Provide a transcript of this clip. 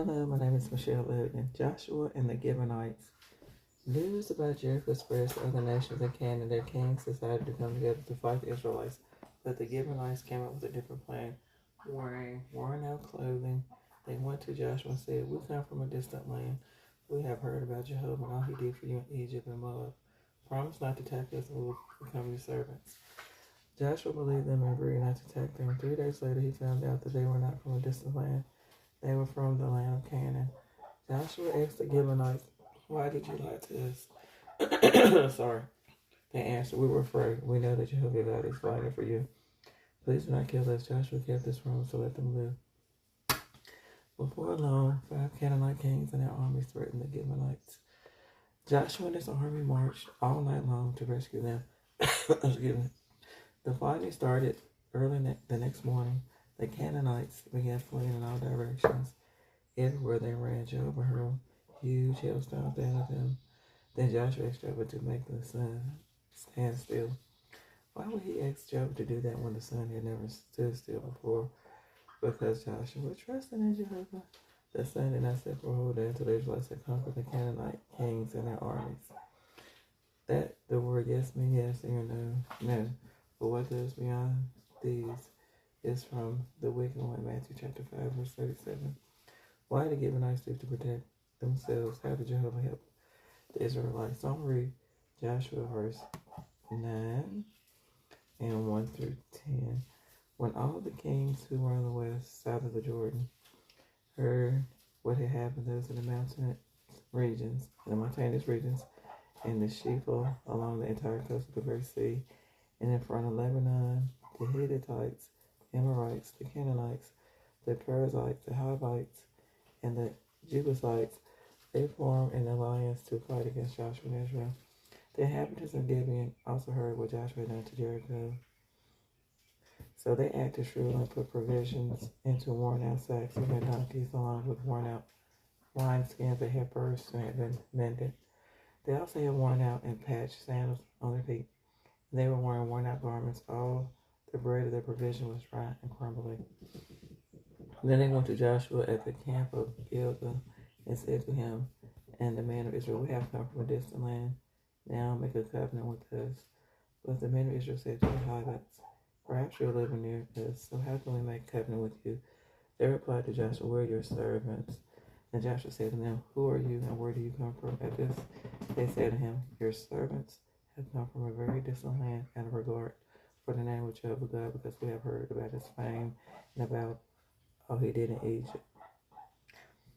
Hello, my name is Michelle Logan. Joshua and the Gibeonites. News about Jericho spreads to other nations, and Canaan. Their kings decided to come together to fight the Israelites. But the Gibeonites came up with a different plan. Wearing worn out clothing, they went to Joshua and said, "We come from a distant land. We have heard about Jehovah and all he did for you in Egypt and Moab. Promise not to attack us, and we will become your servants." Joshua believed them and agreed not to attack them. 3 days later, he found out that they were not from a distant land. They were from the land of Canaan. Joshua asked the Gibeonites, "Why did you lie to us?" Sorry. They answered, "We were afraid. We know that Jehovah God is fighting for you. Please do not kill us." Joshua kept this promise to let them live. Before long, 5 Canaanite kings and their armies threatened the Gibeonites. Joshua and his army marched all night long to rescue them. Excuse me. The fighting started early the next morning. The Canaanites began fleeing in all directions. Everywhere they ran, Jehovah hurled huge hailstones down at them. Then Joshua asked Jehovah to make the sun stand still. Why would he ask Jehovah to do that when the sun had never stood still before? Because Joshua trusted in Jehovah. The sun did not set for a whole day until the Israelites had conquered the Canaanite kings and their armies. That the word yes means yes and your no, no. But what goes beyond these is from the wicked one, Matthew chapter 5, verse 37. Why did Gibeonites do to protect themselves? How did Jehovah help the Israelites? So I'm going to read Joshua verse 9 and 1 through 10. When all the kings who were on the west side of the Jordan heard what had happened, those in the mountainous regions, and the Shepha along the entire coast of the Great Sea, and in front of Lebanon, the Hittites, Amorites, the Canaanites, the Perizzites, the Hivites, and the Jebusites, they formed an alliance to fight against Joshua and Israel. The inhabitants of Gibeon also heard what Joshua had done to Jericho. So they acted shrewdly and put provisions into worn-out sacks of their donkeys, along with worn-out wineskins that had burst and had been mended. They also had worn-out and patched sandals on their feet. They were wearing worn-out garments. All the bread of their provision was dry and crumbly. Then they went to Joshua at the camp of Gilgal and said to him and the men of Israel, "We have come from a distant land. Now make a covenant with us." But the men of Israel said to the Hivites, "Perhaps you are living near us, so how can we make a covenant with you?" They replied to Joshua, "We are your servants." And Joshua said to them, "Who are you and where do you come from?" At this they said to him, "Your servants have come from a very distant land out of regard for the name of Jehovah God, because we have heard about his fame and about all he did in Egypt